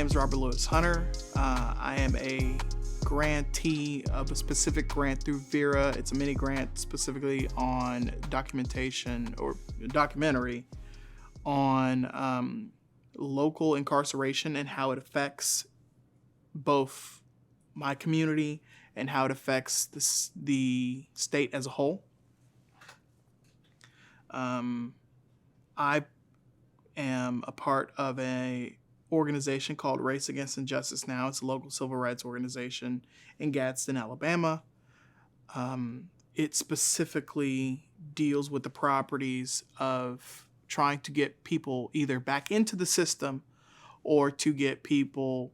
name is Robert Lewis Hunter. I am a grantee of a specific grant through Vera. It's a mini grant specifically on documentation or documentary on local incarceration and how it affects both my community and how it affects the state as a whole. I am a part of a organization called Race Against Injustice Now. It's a local civil rights organization in Gadsden, Alabama. It specifically deals with the properties of trying to get people either back into the system or to get people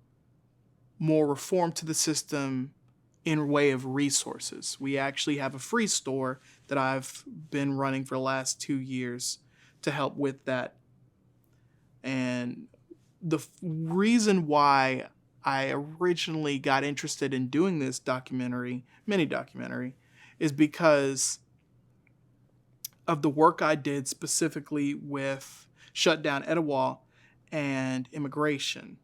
more reformed to the system in way of resources. We actually have a free store that I've been running for the last 2 years to help with that. And the reason why I originally got interested in doing this mini documentary, is because of the work I did specifically with Shut Down Etowah and immigration.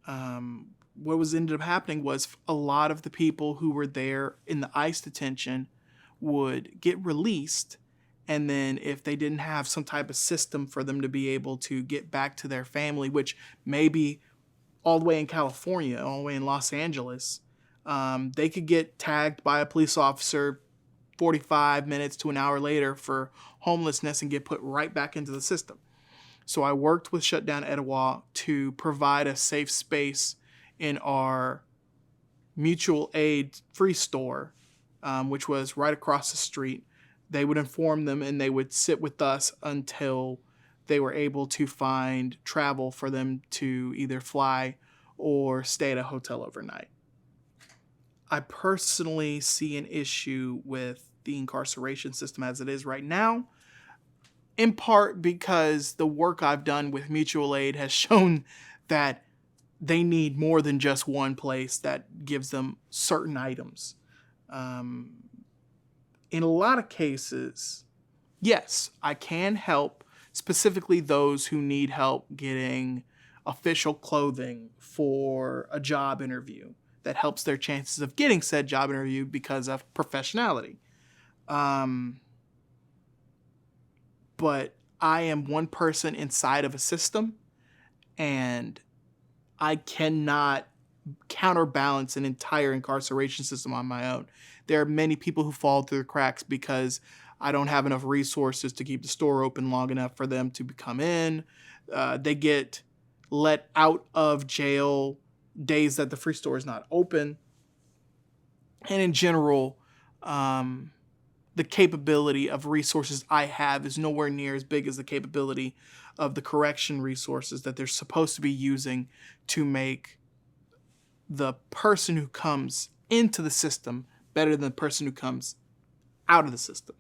What was ended up happening was a lot of the people who were there in the ICE detention would get released, and then if they didn't have some type of system for them to be able to get back to their family, which may be all the way in California, all the way in Los Angeles, they could get tagged by a police officer 45 minutes to an hour later for homelessness and get put right back into the system. So I worked with Shut Down Etowah to provide a safe space in our mutual aid free store, which was right across the street. They would inform them and they would sit with us until they were able to find travel for them to either fly or stay at a hotel overnight. I personally see an issue with the incarceration system as it is right now, in part because the work I've done with mutual aid has shown that they need more than just one place that gives them certain items. In a lot of cases, yes, I can help specifically those who need help getting official clothing for a job interview that helps their chances of getting said job interview because of professionality. But I am one person inside of a system, and I cannot counterbalance an entire incarceration system on my own. There are many people who fall through the cracks because I don't have enough resources to keep the store open long enough for them to come in. They get let out of jail days that the free store is not open. And in general, the capability of resources I have is nowhere near as big as the capability of the correction resources that they're supposed to be using to make the person who comes into the system better than the person who comes out of the system.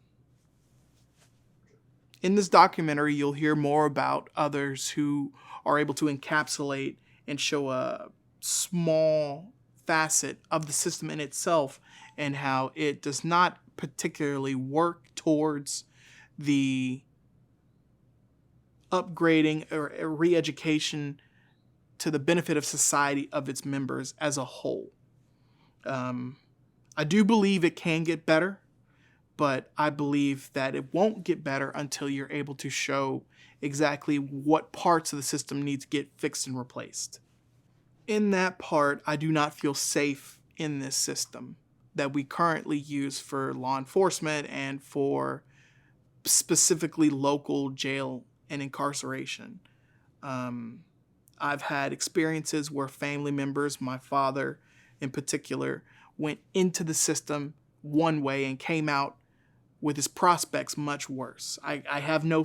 In this documentary, you'll hear more about others who are able to encapsulate and show a small facet of the system in itself and how it does not particularly work towards the upgrading or re-education to the benefit of society of its members as a whole. I do believe it can get better, but I believe that it won't get better until you're able to show exactly what parts of the system need to get fixed and replaced. In that part, I do not feel safe in this system that we currently use for law enforcement and for specifically local jail and incarceration. I've had experiences where family members, my father in particular, went into the system one way and came out with his prospects much worse. I have no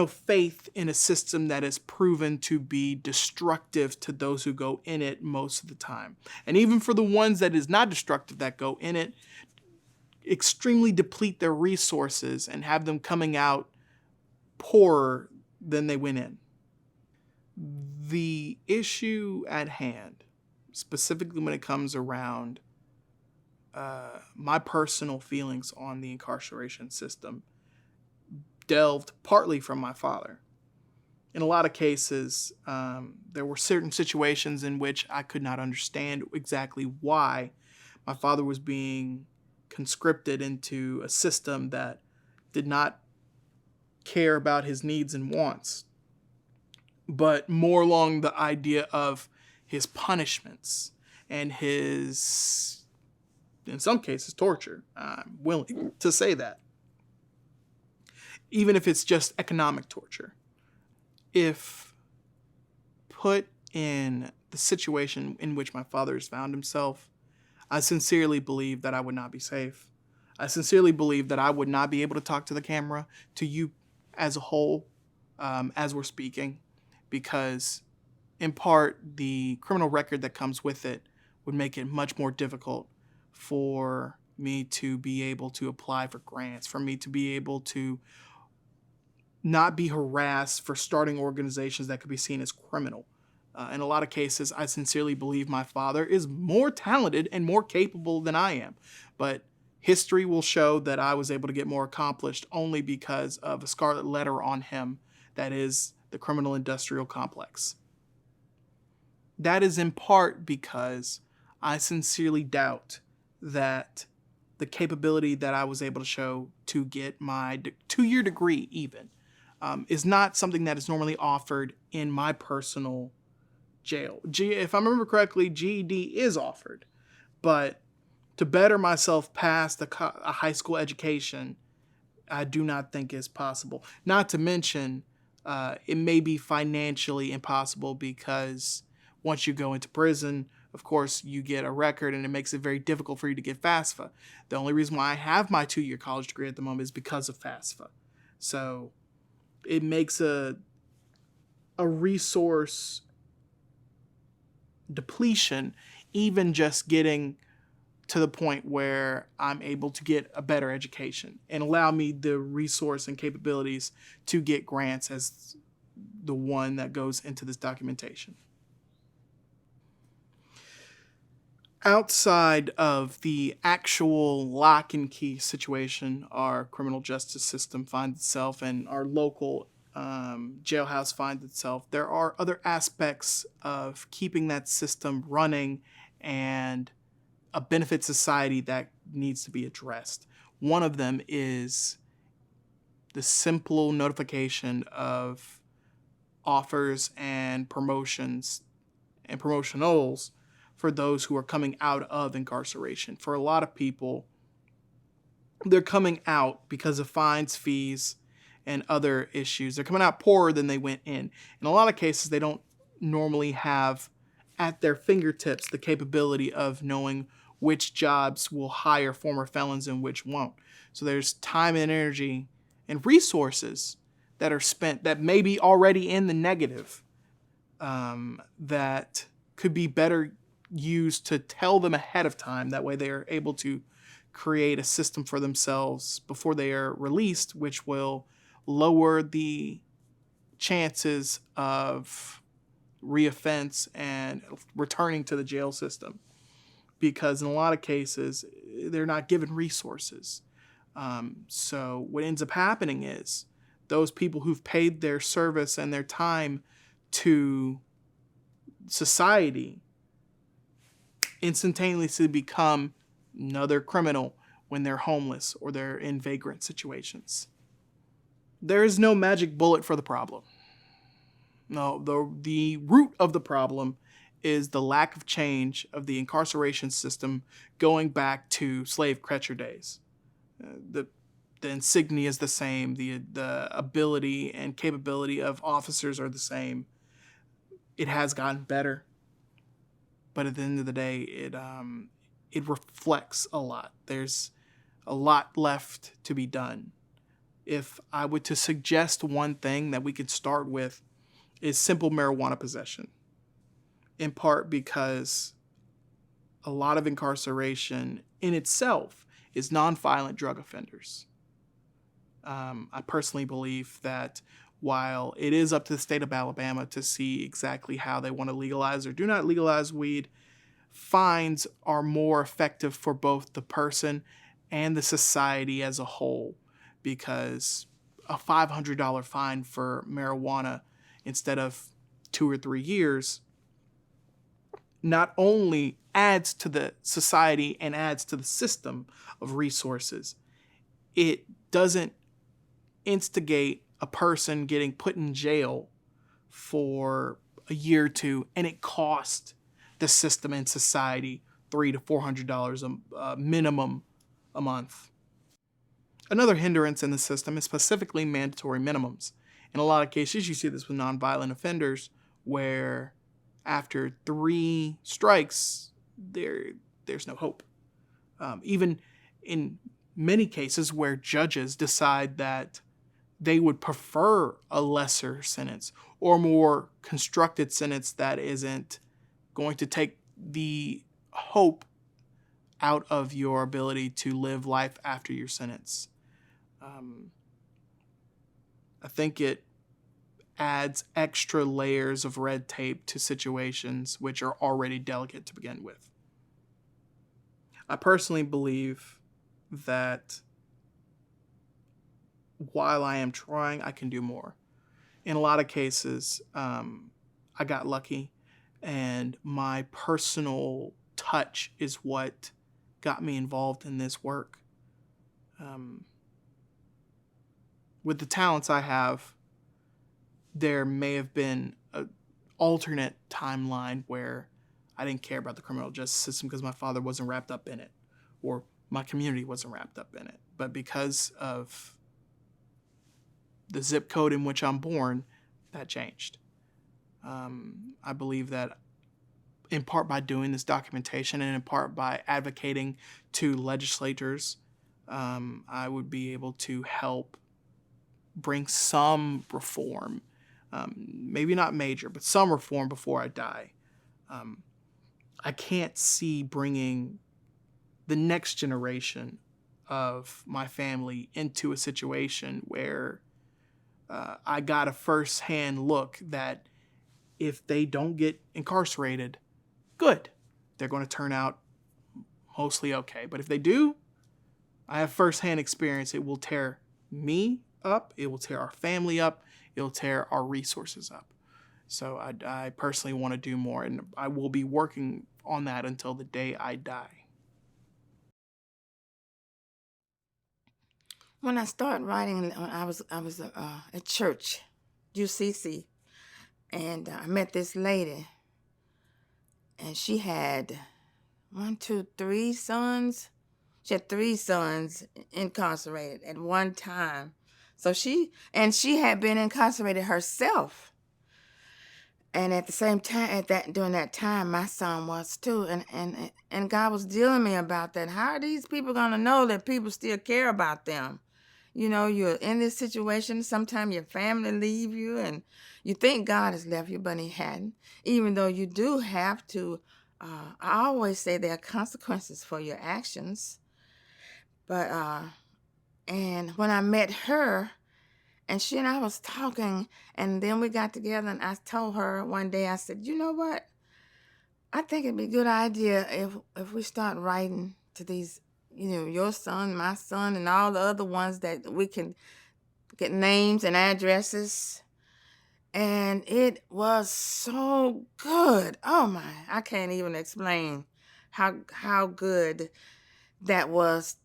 faith in a system that is proven to be destructive to those who go in it most of the time. And even for the ones that is not destructive that go in it, extremely deplete their resources and have them coming out poorer than they went in. The issue at hand, specifically when it comes around my personal feelings on the incarceration system, delved partly from my father. in a lot of cases, there were certain situations in which I could not understand exactly why my father was being conscripted into a system that did not care about his needs and wants, but more along the idea of his punishments and his, in some cases, torture. I'm willing to say that. Even if it's just economic torture. If put in the situation in which my father has found himself, I sincerely believe that I would not be safe. I sincerely believe that I would not be able to talk to the camera, to you as a whole, as we're speaking, because in part, the criminal record that comes with it would make it much more difficult for me to be able to apply for grants, for me to be able to not be harassed for starting organizations that could be seen as criminal. In a lot of cases, I sincerely believe my father is more talented and more capable than I am. But history will show that I was able to get more accomplished only because of a scarlet letter on him that is the criminal industrial complex. That is in part because I sincerely doubt that the capability that I was able to show to get my 2-year degree even is not something that is normally offered in my personal jail. If I remember correctly, GED is offered, but to better myself past a high school education, I do not think is possible. Not to mention, it may be financially impossible because once you go into prison, of course, you get a record and it makes it very difficult for you to get FAFSA. The only reason why I have my 2-year college degree at the moment is because of FAFSA. So it makes a resource depletion, even just getting to the point where I'm able to get a better education and allow me the resource and capabilities to get grants as the one that goes into this documentation. Outside of the actual lock and key situation our criminal justice system finds itself and our local jailhouse finds itself, there are other aspects of keeping that system running and a benefit society that needs to be addressed. One of them is the simple notification of offers and promotions and promotionals for those who are coming out of incarceration. For a lot of people, they're coming out because of fines, fees, and other issues. They're coming out poorer than they went in. In a lot of cases, they don't normally have at their fingertips the capability of knowing which jobs will hire former felons and which won't. So there's time and energy and resources that are spent that may be already in the negative that could be better used to tell them ahead of time. That way they are able to create a system for themselves before they are released, which will lower the chances of reoffense and returning to the jail system. Because in a lot of cases, they're not given resources. So what ends up happening is those people who've paid their service and their time to society instantaneously become another criminal when they're homeless or they're in vagrant situations. There is no magic bullet for the problem. No, the root of the problem is the lack of change of the incarceration system going back to slave catcher days. The insignia is the same. The ability and capability of officers are the same. It has gotten better, but at the end of the day, it reflects a lot. There's a lot left to be done. If I were to suggest one thing that we could start with, is simple marijuana possession. In part because a lot of incarceration in itself is nonviolent drug offenders. I personally believe that while it is up to the state of Alabama to see exactly how they want to legalize or do not legalize weed, fines are more effective for both the person and the society as a whole, because a $500 fine for marijuana instead of 2 or 3 years not only adds to the society and adds to the system of resources, it doesn't instigate a person getting put in jail for a year or two, and it costs the system and society $300 to $400 minimum a month. Another hindrance in the system is specifically mandatory minimums. In a lot of cases, you see this with nonviolent offenders, where after 3 strikes, there's no hope. Even in many cases where judges decide that they would prefer a lesser sentence or more constructed sentence that isn't going to take the hope out of your ability to live life after your sentence. I think it adds extra layers of red tape to situations which are already delicate to begin with. I personally believe that while I am trying, I can do more. In a lot of cases, I got lucky, and my personal touch is what got me involved in this work. With the talents I have, there may have been an alternate timeline where I didn't care about the criminal justice system because my father wasn't wrapped up in it, or my community wasn't wrapped up in it. But because of the zip code in which I'm born, that changed. I believe that in part by doing this documentation and in part by advocating to legislators, I would be able to help bring some reform, maybe not major, but some reform before I die. I can't see bringing the next generation of my family into a situation where I got a first-hand look that if they don't get incarcerated, good. They're going to turn out mostly okay. But if they do, I have first-hand experience. It will tear me up. It will tear our family up. It will tear our resources up. So I personally want to do more, and I will be working on that until the day I die. When I started writing, I was at church, UCC, and I met this lady, and she had 3 sons. She had 3 sons incarcerated at one time. So she had been incarcerated herself. And at the same time, during that time, my son was too. And God was dealing with me about that. How are these people gonna know that people still care about them? You know, you're in this situation. Sometimes your family leave you, and you think God has left you, but He hadn't. Even though you do have to. I always say there are consequences for your actions. But and when I met her, and she and I was talking, and then we got together, and I told her one day, I said, you know what? I think it'd be a good idea if we start writing to these, your son, my son, and all the other ones that we can get names and addresses. And it was so good. Oh my, I can't even explain how good that was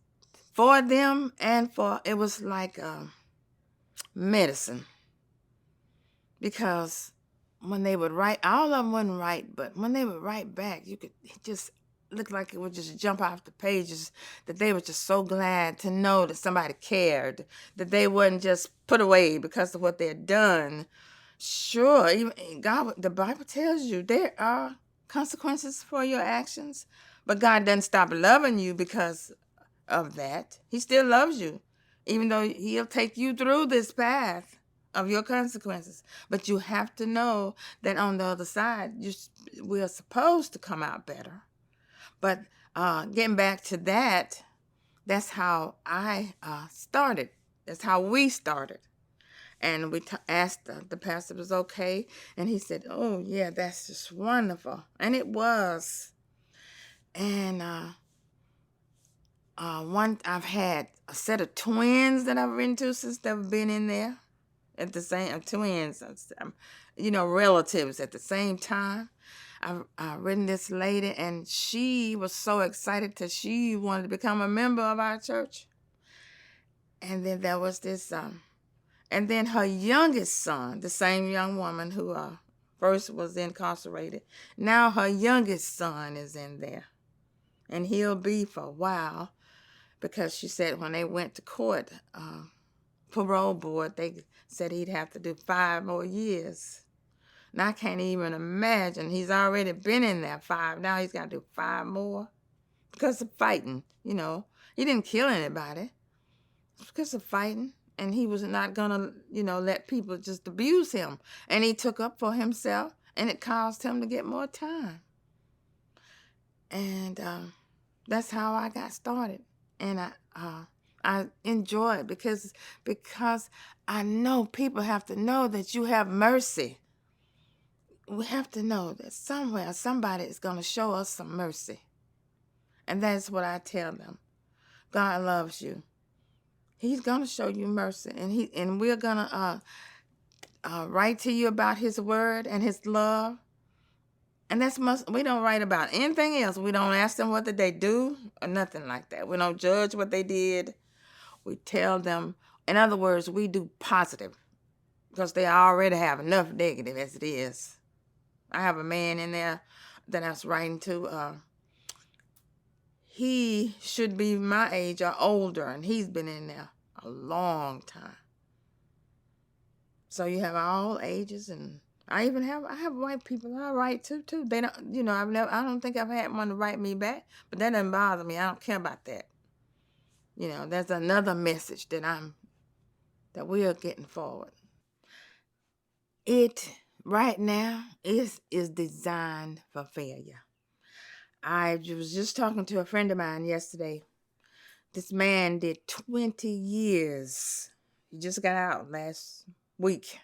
for them, and it was like medicine. Because when they would write, all of them wouldn't write, but when they would write back, it just looked like it would just jump off the pages, that they were just so glad to know that somebody cared, that they wasn't just put away because of what they had done. Sure, even the Bible tells you there are consequences for your actions, but God doesn't stop loving you because of that. He still loves you, even though He'll take you through this path of your consequences. But you have to know that on the other side, we are supposed to come out better. But getting back to that, that's how I started. That's how we started. And we asked the pastor if it was okay. And he said, oh, yeah, that's just wonderful. And it was. And I've had a set of twins that I've written to since they've been in there. At the same twins, relatives at the same time. I written this lady, and she was so excited that she wanted to become a member of our church. And then there was this, and then her youngest son, the same young woman who first was incarcerated, now her youngest son is in there. And he'll be for a while, because she said when they went to court, parole board, they said he'd have to do 5 more years. And I can't even imagine. He's already been in there 5. Now he's got to do 5 more because of fighting, He didn't kill anybody. It's because of fighting. And he was not going to, let people just abuse him. And he took up for himself, and it caused him to get more time. And that's how I got started. And I enjoy it because I know people have to know that you have mercy. We have to know that somewhere somebody is going to show us some mercy. And that's what I tell them. God loves you. He's going to show you mercy. And we're going to write to you about his word and his love. And we don't write about anything else. We don't ask them what did they do or nothing like that. We don't judge what they did. We tell them, in other words, we do positive because they already have enough negative as it is. I have a man in there that I was writing to. He should be my age or older, and he's been in there a long time. So you have all ages, and I have white people I write to too. They don't, I don't think I've had one to write me back, but that doesn't bother me. I don't care about that. There's another message that we are getting forward. It right now is designed for failure. I was just talking to a friend of mine yesterday. This man did 20 years. He just got out last week.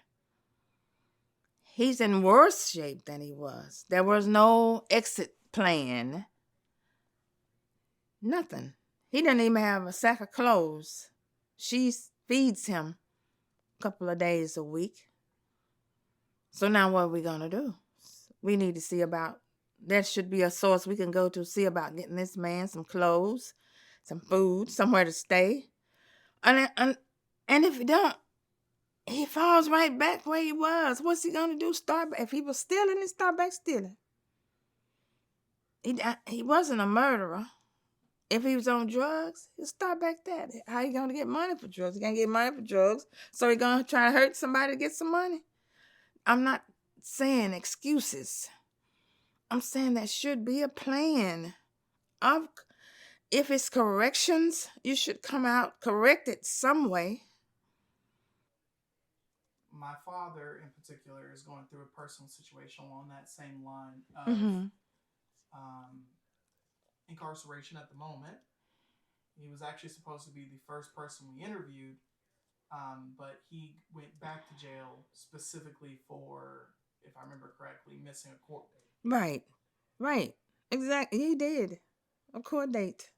He's in worse shape than he was. There was no exit plan. Nothing. He doesn't even have a sack of clothes. She feeds him a couple of days a week. So now what are we going to do? We need to see about, there should be a source we can go to see about getting this man some clothes, some food, somewhere to stay. And if you don't, he falls right back where he was. What's he going to do? If he was stealing, he start back stealing. He wasn't a murderer. If he was on drugs, he'll start back there. How you going to get money for drugs? He can't get money for drugs, so he going to try to hurt somebody to get some money. I'm not saying excuses. I'm saying there should be a plan. If it's corrections, you should come out corrected some way. My father, in particular, is going through a personal situation along that same line of incarceration at the moment. He was actually supposed to be the first person we interviewed, but he went back to jail specifically for, if I remember correctly, missing a court date. Right. Exactly. He did. A court date.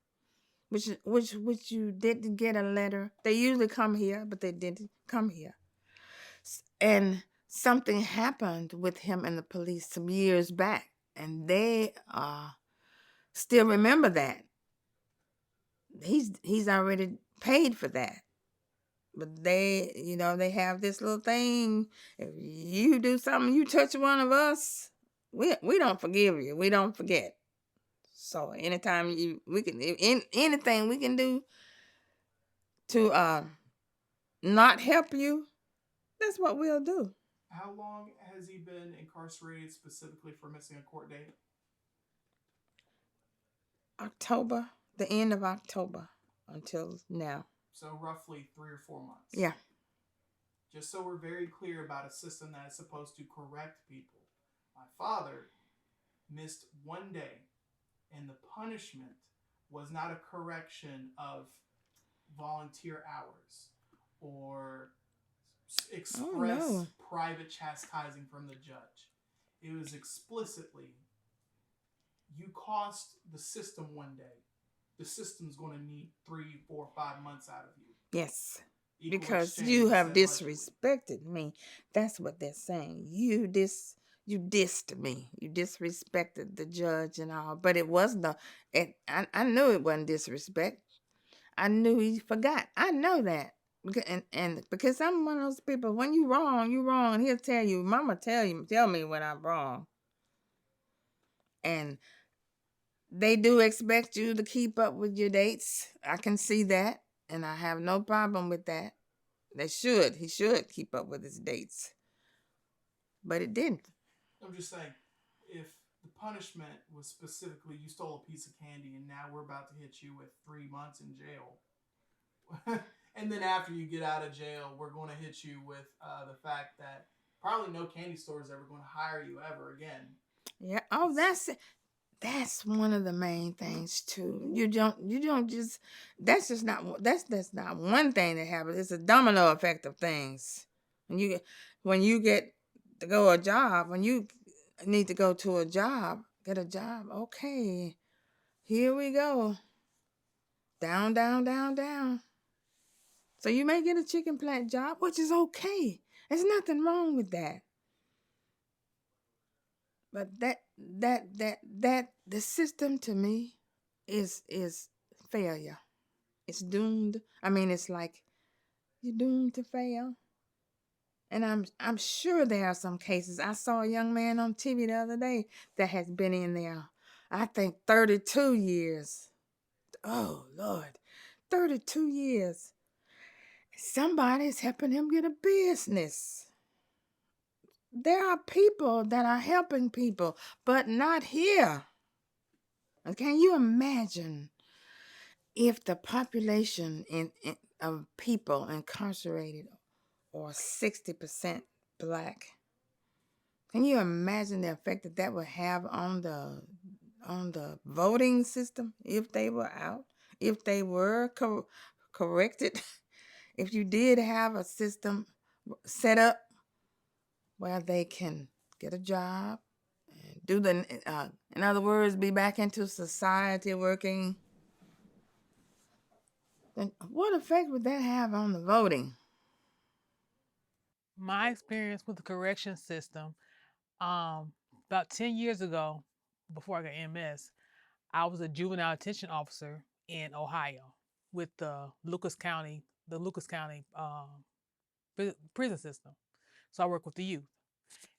Which you didn't get a letter. They usually come here, but they didn't come here. And something happened with him and the police some years back, and they still remember that. He's already paid for that. But they have this little thing. If you do something, you touch one of us, we don't forgive you. We don't forget. So anytime anything we can do to not help you, that's what we'll do. How long has he been incarcerated specifically for missing a court date? October, the end of October until now. So roughly 3 or 4 months. Yeah. Just so we're very clear about a system that is supposed to correct people. My father missed 1 day, and the punishment was not a correction of volunteer hours or express private chastising from the judge. It was explicitly, you cost the system 1 day. The system's going to need 3, 4, 5 months out of you. Yes. Equal because exchange. you What's have that much? disrespected me. That's what they're saying. You dissed me. You disrespected the judge and all. But it wasn't I knew it wasn't disrespect. I knew he forgot. I know that. And because I'm one of those people, when you wrong, you wrong. And he'll tell you, Mama tell me when I'm wrong. And they do expect you to keep up with your dates. I can see that. And I have no problem with that. He should keep up with his dates. But it didn't. I'm just saying, if the punishment was specifically you stole a piece of candy and now we're about to hit you with 3 months in jail, and then after you get out of jail, we're going to hit you with the fact that probably no candy store is ever going to hire you ever again. Yeah. Oh, that's one of the main things too. You don't just that's not one thing that happens. It's a domino effect of things. When you get to go a job, when you need to go to a job, get a job. Okay, here we go. Down, down, down, down. So you may get a chicken plant job, which is okay. There's nothing wrong with that. But the system to me is failure. It's doomed. I mean, it's like you're doomed to fail. And I'm sure there are some cases. I saw a young man on TV the other day that has been in there, I think 32 years. Oh Lord, 32 years. Somebody's helping him get a business. There are people that are helping people, but not here. And can you imagine if the population of people incarcerated or 60% black? Can you imagine the effect that would have on the voting system if they were out, if they were corrected, if you did have a system set up where they can get a job and in other words, be back into society working? Then what effect would that have on the voting? My experience with the correction system, um, about 10 years ago, before I got MS, I was a juvenile detention officer in Ohio with the Lucas County prison system. So I work with the youth.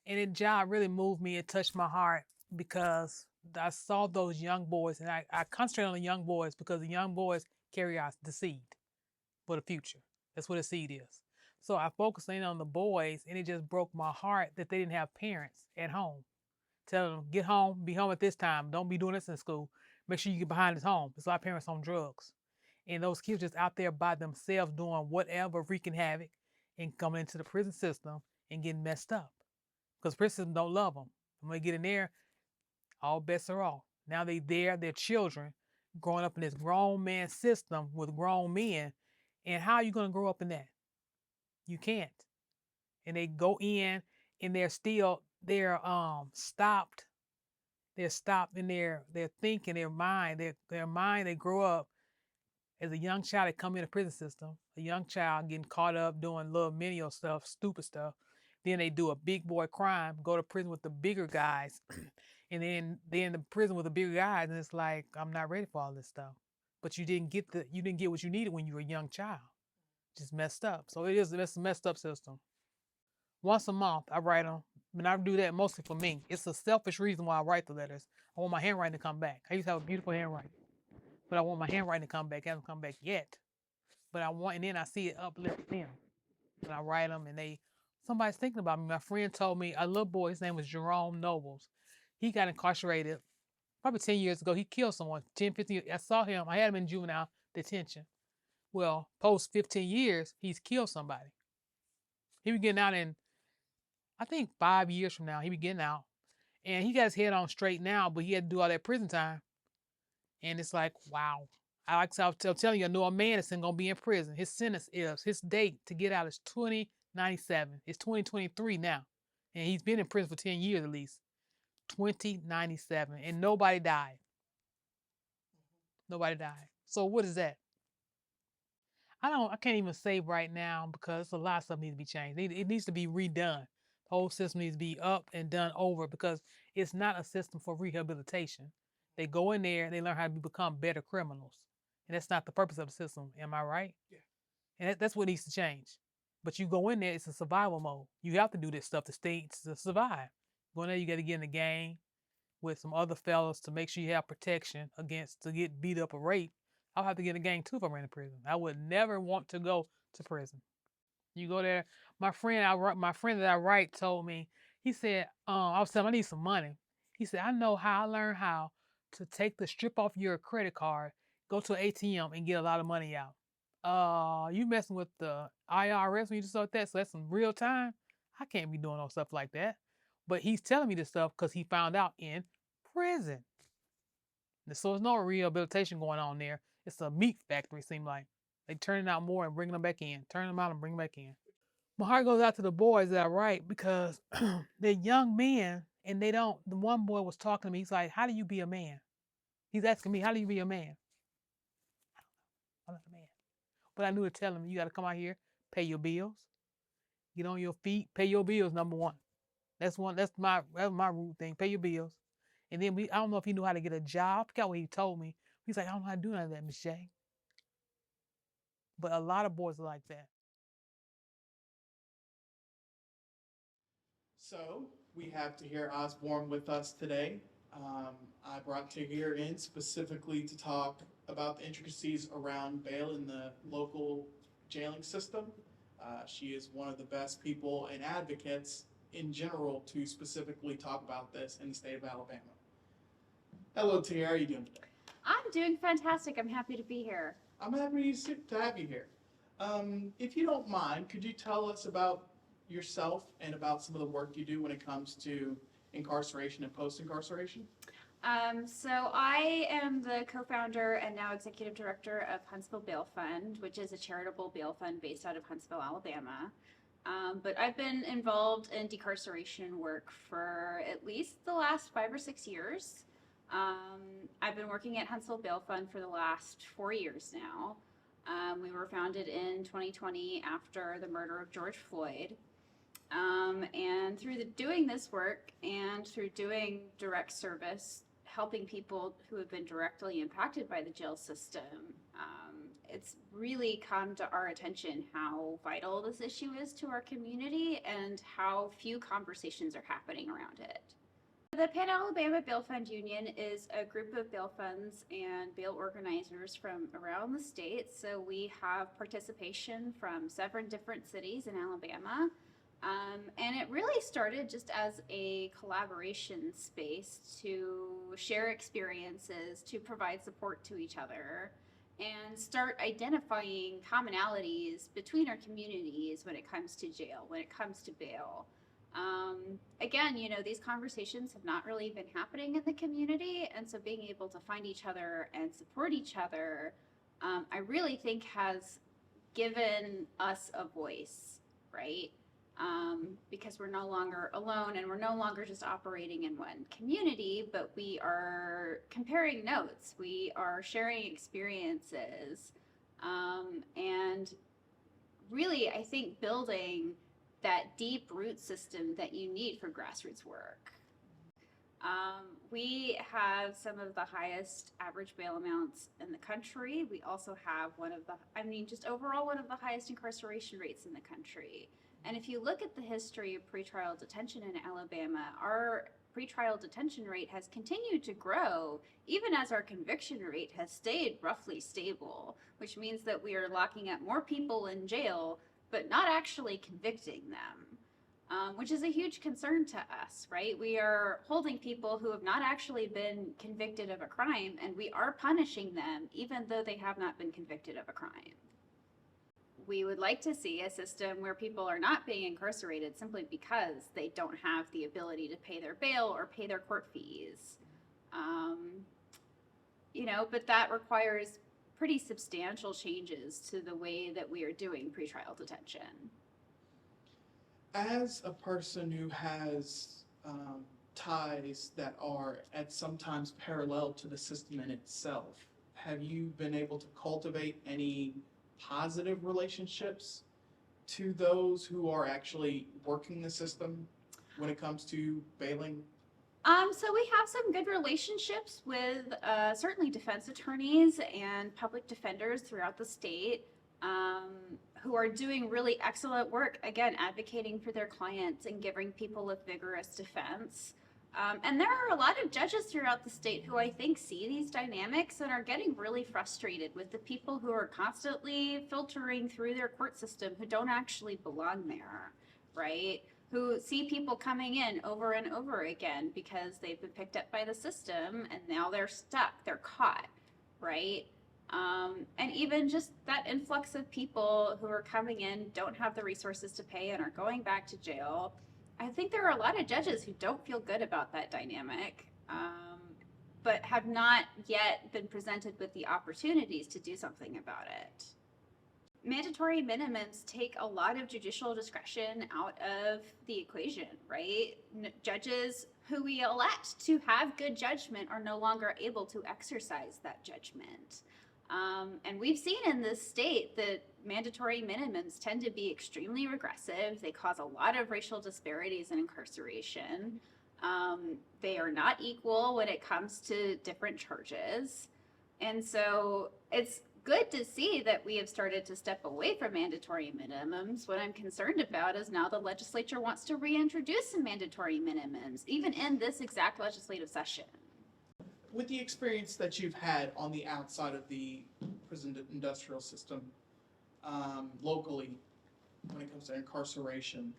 And the job really moved me. It touched my heart because I saw those young boys, and I concentrate on the young boys because the young boys carry out the seed for the future. That's what a seed is. So I focused in on the boys, and it just broke my heart that they didn't have parents at home. Tell them, get home, be home at this time. Don't be doing this in school. Make sure you get behind this home. It's a lot of parents on drugs. And those kids just out there by themselves doing whatever, wreaking havoc and coming into the prison system and getting messed up. Because prison system don't love them. When they get in there, all bets are off. Now they're children growing up in this grown man system with grown men. And how are you going to grow up in that? You can't. And they go in and they're stopped. They're stopped in their thinking, their mind. They grow up as a young child. They come in the prison system, a young child getting caught up doing little menial stuff, stupid stuff. Then they do a big boy crime, go to prison with the bigger guys, and then they're in the prison with the bigger guys, and it's like I'm not ready for all this stuff. But you didn't get what you needed when you were a young child. Just messed up. So it's a messed up system. Once a month, I write them, and I do that mostly for me. It's a selfish reason why I write the letters. I want my handwriting to come back. I used to have a beautiful handwriting, but I want my handwriting to come back. It hasn't come back yet, but I want, and then I see it uplift them, and I write them, and somebody's thinking about me. My friend told me a little boy, his name was Jerome Nobles. He got incarcerated probably 10 years ago. He killed someone, 10, 15 years. I saw him. I had him in juvenile detention. Well, post 15 years, he's killed somebody. He was getting out in, I think 5 years from now, he be getting out. And he got his head on straight now, but he had to do all that prison time. And it's like, wow. I was telling you, I know a man that's going to be in prison. His sentence is, his date to get out is 2097. It's 2023 now. And he's been in prison for 10 years at least. 2097. And nobody died. Nobody died. So what is that? I can't even say right now because a lot of stuff needs to be changed. It needs to be redone. The whole system needs to be up and done over because it's not a system for rehabilitation. They go in there, they learn how to become better criminals, and that's not the purpose of the system. Am I right? Yeah. And that's what needs to change. But you go in there, it's a survival mode. You have to do this stuff to survive. Go in there, you got to get in the gang with some other fellas to make sure you have protection against to get beat up or raped. I'll have to get in a gang too if I ran to prison. I would never want to go to prison. You go there. My friend that I write told me. He said, I was telling him I need some money. He said, I know how I learned how to take the strip off your credit card, go to an ATM and get a lot of money out. You messing with the IRS when you just like that? So that's some real time. I can't be doing no stuff like that. But he's telling me this stuff because he found out in prison. So there's no rehabilitation going on there. It's a meat factory, seem like. They turning out more and bringing them back in. Turn them out and bring them back in. My heart goes out to the boys that I write because they're young men and they don't. The one boy was talking to me. He's like, "How do you be a man?" He's asking me, "How do you be a man?" I'm not a man. But I knew to tell him, you got to come out here, pay your bills, get on your feet, pay your bills. Number one. That's one. That's my root thing. Pay your bills, and then I don't know if he knew how to get a job. I forgot what he told me. He's like, I don't know how to do none of that, Miss J. But a lot of boys are like that. So we have Tahir Osborne with us today. I brought Tahir in specifically to talk about the intricacies around bail in the local jailing system. She is one of the best people and advocates in general to specifically talk about this in the state of Alabama. Hello, Tahir. How are you doing today? I'm doing fantastic. I'm happy to be here. I'm happy to have you here. If you don't mind, could you tell us about yourself and about some of the work you do when it comes to incarceration and post-incarceration? So I am the co-founder and now executive director of Huntsville Bail Fund, which is a charitable bail fund based out of Huntsville, Alabama. But I've been involved in decarceration work for at least the last 5 or 6 years. I've been working at Huntsville Bail Fund for the last 4 years now. We were founded in 2020 after the murder of George Floyd. And through doing this work and through doing direct service, helping people who have been directly impacted by the jail system, it's really come to our attention how vital this issue is to our community and how few conversations are happening around it. The Pan Alabama Bail Fund Union is a group of bail funds and bail organizers from around the state. So we have participation from 7 different cities in Alabama. And it really started just as a collaboration space to share experiences, to provide support to each other, and start identifying commonalities between our communities when it comes to jail, when it comes to bail. Again, these conversations have not really been happening in the community, and so being able to find each other and support each other, I really think has given us a voice, right? Because we're no longer alone and we're no longer just operating in one community, but we are comparing notes, we are sharing experiences, and really, I think building that deep root system that you need for grassroots work. We have some of the highest average bail amounts in the country. We also have just overall one of the highest incarceration rates in the country. And if you look at the history of pretrial detention in Alabama, our pretrial detention rate has continued to grow even as our conviction rate has stayed roughly stable, which means that we are locking up more people in jail but not actually convicting them, which is a huge concern to us, right? We are holding people who have not actually been convicted of a crime, and we are punishing them even though they have not been convicted of a crime. We would like to see a system where people are not being incarcerated simply because they don't have the ability to pay their bail or pay their court fees. But that requires pretty substantial changes to the way that we are doing pretrial detention. As a person who has ties that are at sometimes parallel to the system in itself, have you been able to cultivate any positive relationships to those who are actually working the system when it comes to bailing? So we have some good relationships with certainly defense attorneys and public defenders throughout the state, who are doing really excellent work, again, advocating for their clients and giving people a vigorous defense. And there are a lot of judges throughout the state who I think see these dynamics and are getting really frustrated with the people who are constantly filtering through their court system who don't actually belong there, right? Who see people coming in over and over again because they've been picked up by the system and now they're stuck, they're caught, right? And even just that influx of people who are coming in, don't have the resources to pay and are going back to jail. I think there are a lot of judges who don't feel good about that dynamic, but have not yet been presented with the opportunities to do something about it. Mandatory minimums take a lot of judicial discretion out of the equation, right? Judges who we elect to have good judgment are no longer able to exercise that judgment. And we've seen in this state that mandatory minimums tend to be extremely regressive. They cause a lot of racial disparities in incarceration. They are not equal when it comes to different charges. And so it's good to see that we have started to step away from mandatory minimums. What I'm concerned about is now the legislature wants to reintroduce some mandatory minimums, even in this exact legislative session. With the experience that you've had on the outside of the prison industrial system, locally, when it comes to incarceration,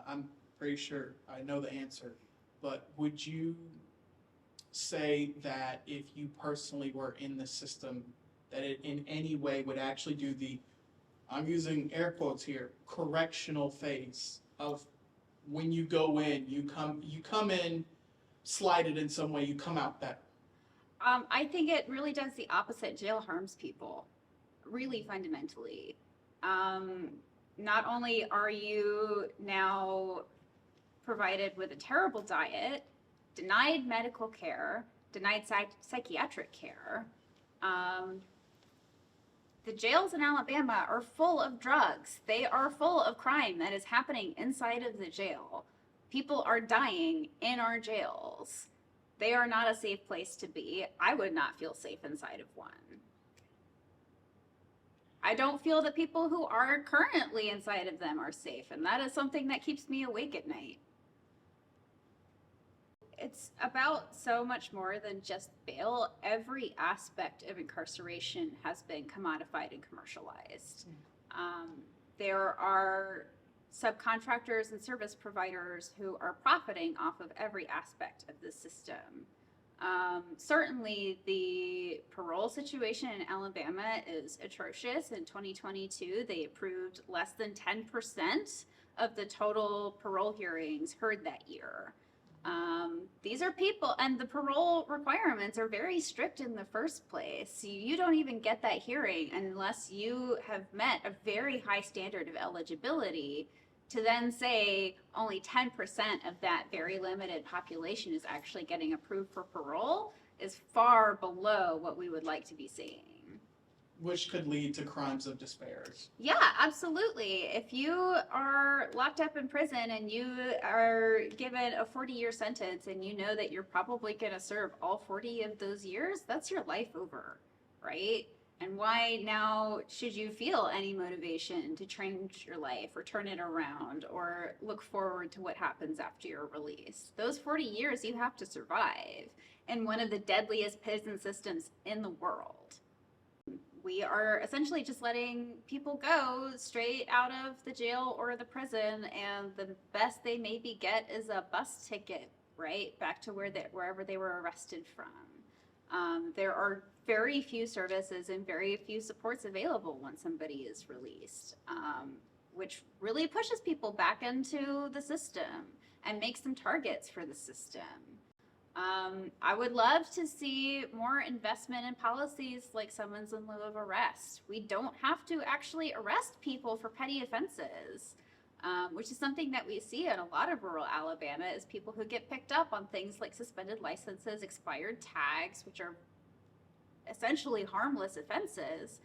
I'm pretty sure I know the answer, but would you say that if you personally were in the system, that it in any way would actually do the, I'm using air quotes here, correctional phase of when you go in, you come in slighted in some way, you come out better? I think it really does the opposite. Jail harms people, really fundamentally. Not only are you now provided with a terrible diet, denied medical care, denied psychiatric care, the jails in Alabama are full of drugs. They are full of crime that is happening inside of the jail. People are dying in our jails. They are not a safe place to be. I would not feel safe inside of one. I don't feel that people who are currently inside of them are safe, and that is something that keeps me awake at night. It's about so much more than just bail. Every aspect of incarceration has been commodified and commercialized. There are subcontractors and service providers who are profiting off of every aspect of the system. Certainly the parole situation in Alabama is atrocious. In 2022, they approved less than 10% of the total parole hearings heard that year. These are people, and the parole requirements are very strict in the first place. You don't even get that hearing unless you have met a very high standard of eligibility. To then say only 10% of that very limited population is actually getting approved for parole is far below what we would like to be seeing. Which could lead to crimes of despair. Yeah, absolutely. If you are locked up in prison and you are given a 40-year sentence and you know that you're probably going to serve all 40 of those years, that's your life over, right? And why now should you feel any motivation to change your life or turn it around or look forward to what happens after your release? Those 40 years you have to survive in one of the deadliest prison systems in the world. We are essentially just letting people go straight out of the jail or the prison, and the best they maybe get is a bus ticket, right, back to wherever they were arrested from. There are very few services and very few supports available when somebody is released, which really pushes people back into the system and makes them targets for the system. I would love to see more investment in policies like summons in lieu of arrest. We don't have to actually arrest people for petty offenses, which is something that we see in a lot of rural Alabama, is people who get picked up on things like suspended licenses, expired tags, which are essentially harmless offenses.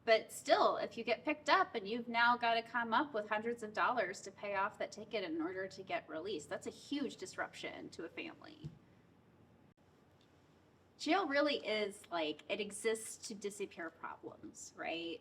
But still, if you get picked up and you've now got to come up with hundreds of dollars to pay off that ticket in order to get released, that's a huge disruption to a family. Jail really is like, it exists to disappear problems, right?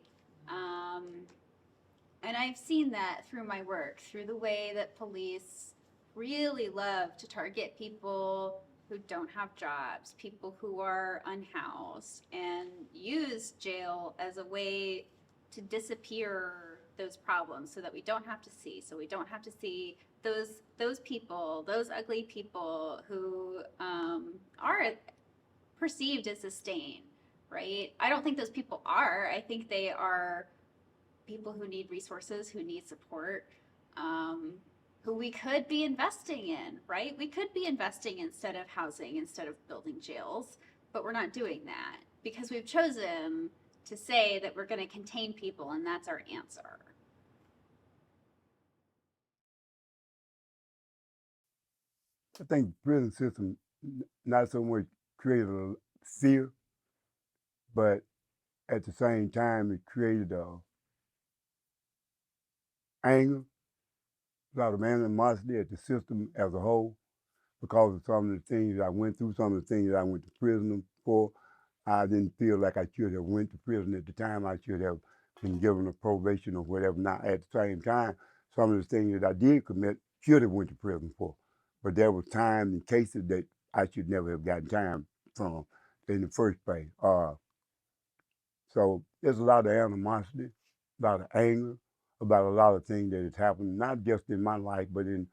And I've seen that through my work, through the way that police really love to target people who don't have jobs, people who are unhoused, and use jail as a way to disappear those problems so that we don't have to see. So we don't have to see those people, those ugly people who are perceived as a stain, right? I don't think those people are. I think they are people who need resources, who need support, who we could be investing in, right? We could be investing instead of housing, instead of building jails, but we're not doing that because we've chosen to say that we're going to contain people and that's our answer. I think the prison system not so much created a fear, but at the same time it created anger, a lot of animosity at the system as a whole because of some of the things I went through, some of the things I went to prison for. I didn't feel like I should have went to prison at the time. I should have been given a probation or whatever. Now, at the same time, some of the things that I did commit should have went to prison for. But there were times and cases that I should never have gotten time from in the first place. So there's a lot of animosity, a lot of anger about a lot of things that has happened, not just in my life, but in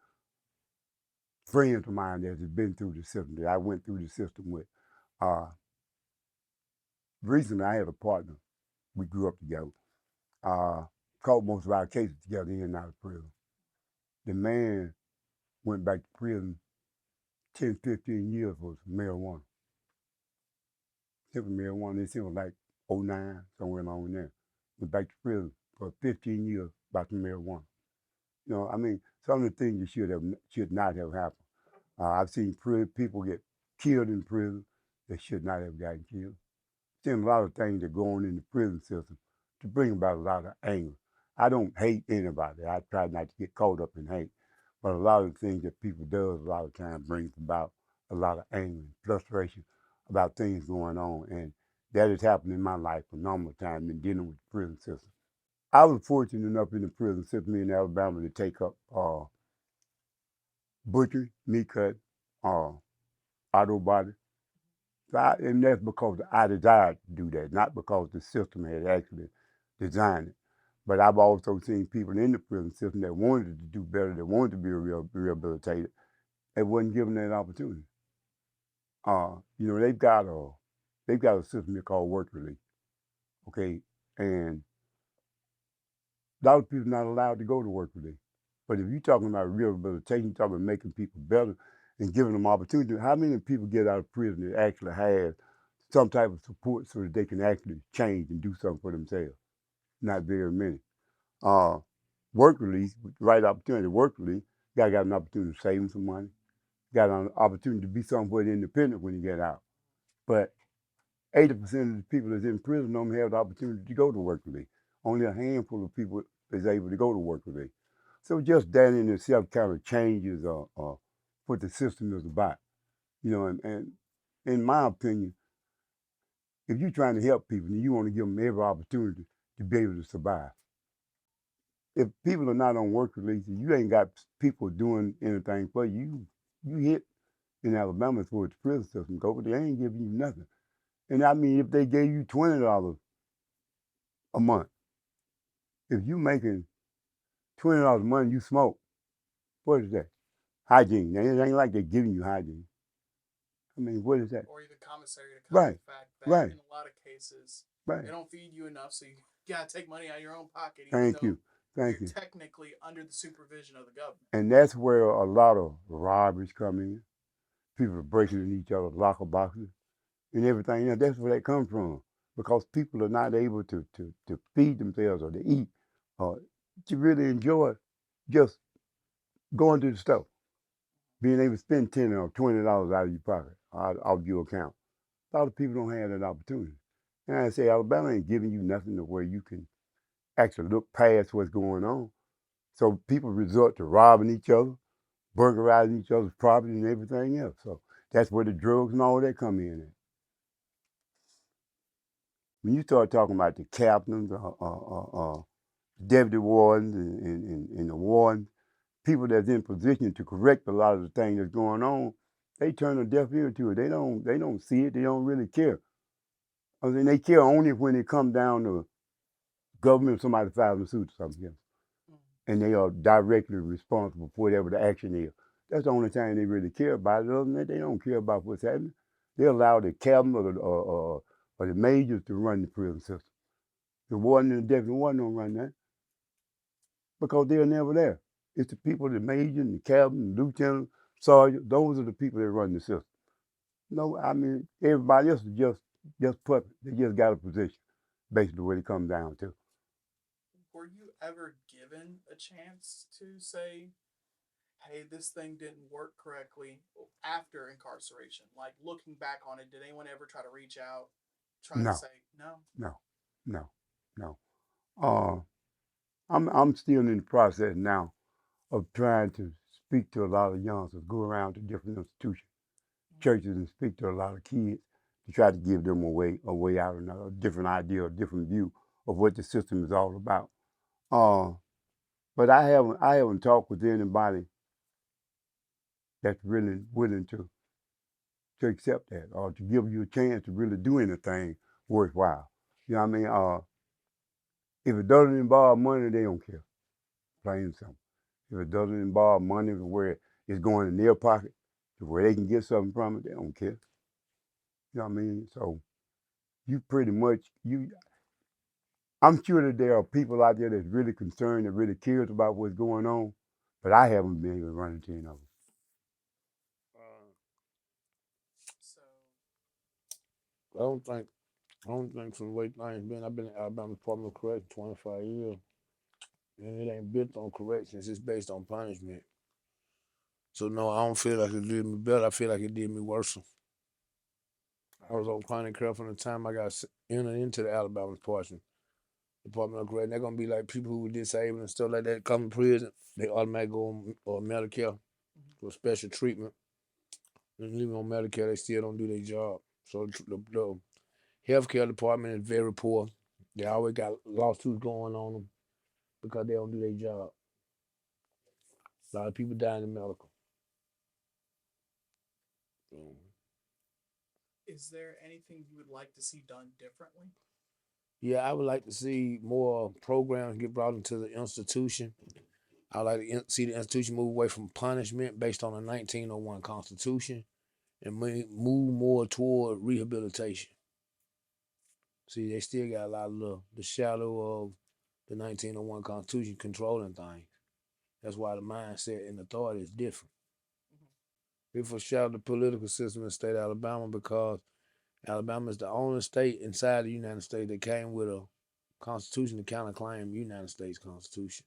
friends of mine that have been through the system, that I went through the system with. Recently, I had a partner. We grew up together. Caught most of our cases together in and out of prison. The man went back to prison 10, 15 years for marijuana. Simple marijuana, it seemed like 09, somewhere along there. Went back to prison for 15 years about the marijuana. You know, I mean, some of the things that should not have happened. I've seen people get killed in prison that should not have gotten killed. Seen a lot of things that go on in the prison system to bring about a lot of anger. I don't hate anybody. I try not to get caught up in hate. But a lot of the things that people do a lot of times brings about a lot of anger and frustration about things going on. And that has happened in my life a number of times in dealing with the prison system. I was fortunate enough in the prison system in Alabama to take up butchery, meat cut, auto body. So and that's because I desired to do that, not because the system had actually designed it. But I've also seen people in the prison system that wanted to do better, that wanted to be rehabilitated, that wasn't given that opportunity. You know, they've got a system here called work release, okay, and a lot of people not allowed to go to work release. But if you're talking about rehabilitation, you're talking about making people better and giving them opportunity. How many people get out of prison that actually have some type of support so that they can actually change and do something for themselves? Not very many. Work release, right opportunity, work release, you got an opportunity to save some money, got an opportunity to be somewhat independent when you get out. But 80% of the people that's in prison don't have the opportunity to go to work release. Only a handful of people is able to go to work release. So just that in itself kind of changes what the system is about. You know, and in my opinion, if you're trying to help people, you want to give them every opportunity to be able to survive. If people are not on work release, you ain't got people doing anything for you. You hit in Alabama for the prison system go, but they ain't giving you nothing. And I mean, if they gave you $20 a month, if you making $20 a month, you smoke. What is that? Hygiene. It ain't like they're giving you hygiene. I mean, what is that? Or even commissary to cover Right, the fact that right, in a lot of cases right. they don't feed you enough, so you gotta take money out of your own pocket, even Thank though you, thank you're you. technically under the supervision of the government. And that's where a lot of robberies come in. People are breaking in each other's locker boxes and everything. You know, that's where they come from because people are not able to feed themselves or to eat or to really enjoy just going to the store, being able to spend $10 or $20 out of your pocket, out of your account. A lot of people don't have that opportunity. And I say Alabama ain't giving you nothing to where you can actually look past what's going on. So people resort to robbing each other, burglarizing each other's property and everything else. So that's where the drugs and all that come in at. When you start talking about the captains, deputy wardens, and the wardens, people that's in position to correct a lot of the things that's going on, they turn a deaf ear to it. They don't see it. They don't really care. I mean, they care only when it comes down to government, somebody files a suit or something else, and they are directly responsible for whatever the action is. That's the only time they really care about it. Other than that, they don't care about what's happening. They allow the cabinet or the majors to run the prison system. The warden and the deputy warden don't run that because they're never there. It's the people, the major and the captain, the lieutenant, sergeant. Those are the people that run the system. No, I mean everybody else is just puppets. They just got a position, basically what it comes down to. Were you ever given a chance to say, hey, this thing didn't work correctly after incarceration? Like looking back on it, did anyone ever try to reach out, try to No, say, no? no, no, no. Uh, I'm still in the process now of trying to speak to a lot of youngsters, go around to different institutions, churches, and speak to a lot of kids to try to give them a way out, and a different idea, a different view of what the system is all about. Uh, but I haven't talked with anybody that's really willing to accept that or to give you a chance to really do anything worthwhile. You know what I mean? If it doesn't involve money, they don't care. Plain and simple. If it doesn't involve money to where it's going in their pocket, to where they can get something from it, they don't care. You know what I mean? So you pretty much I'm sure that there are people out there that's really concerned and really cares about what's going on, but I haven't been able to run into any of them. So I don't think from the way things been. I've been in Alabama Department of Correction 25 years, and it ain't built on corrections. It's based on punishment. So no, I don't feel like it did me better. I feel like it did me worse. I was on chronic care from the time I got entered into the Alabama Department of Correction. They're gonna be like people who were disabled and stuff like that come to prison. They automatically go on Medicare for special treatment. And even on Medicare, they still don't do their job. So the healthcare department is very poor. They always got lawsuits going on them because they don't do their job. A lot of people dying in medical. So, is there anything you would like to see done differently? yeah, I would like to see more programs get brought into the institution. I would like to see the institution move away from punishment based on the 1901 Constitution and move more toward rehabilitation. See, they still got a lot of the shadow of the 1901 Constitution controlling things. That's why the mindset and authority is different. It foreshadowed the political system in the state of Alabama because Alabama is the only state inside the United States that came with a constitution to kind of claim United States Constitution.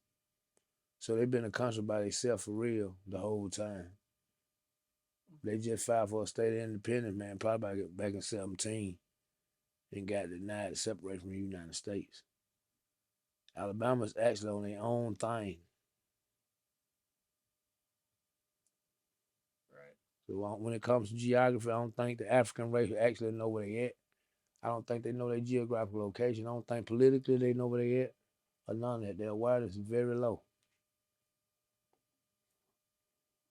So they've been a country by themselves for real the whole time. They just filed for a state of independence, man, probably back in 17 and got denied to separate from the United States. Alabama's actually on their own thing. Right. So when it comes to geography, I don't think the African race actually know where they at. I don't think they know their geographical location. I don't think politically they know where they at or none of that. Their awareness is very low.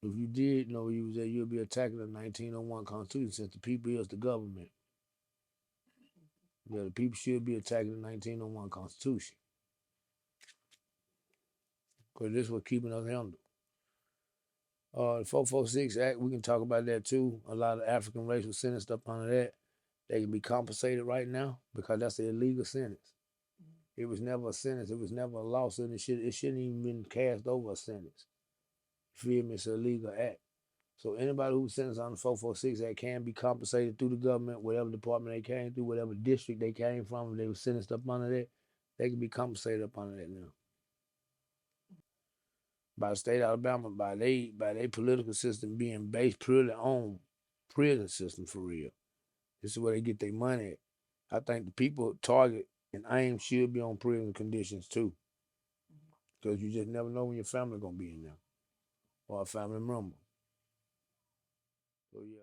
If you did know where you was at, you'd be attacking the 1901 Constitution since the people is the government. Yeah, the people should be attacking the 1901 Constitution because this was keeping us handled. The 446 Act, we can talk about that too. A lot of African race was sentenced up under that. They can be compensated right now because that's an illegal sentence. It was never a sentence. It was never a lawsuit. It shouldn't even been cast over a sentence. You feel me? It's an illegal act. So anybody who's sentenced on the 446 Act can be compensated through the government, whatever department they came through, whatever district they came from. If they were sentenced up under that, they can be compensated up under that now. By the state of Alabama, by their political system being based purely on prison system for real. This is where they get their money at. I think the people target and aim should be on prison conditions too, because you just never know when your family gonna be in there or a family member. So yeah.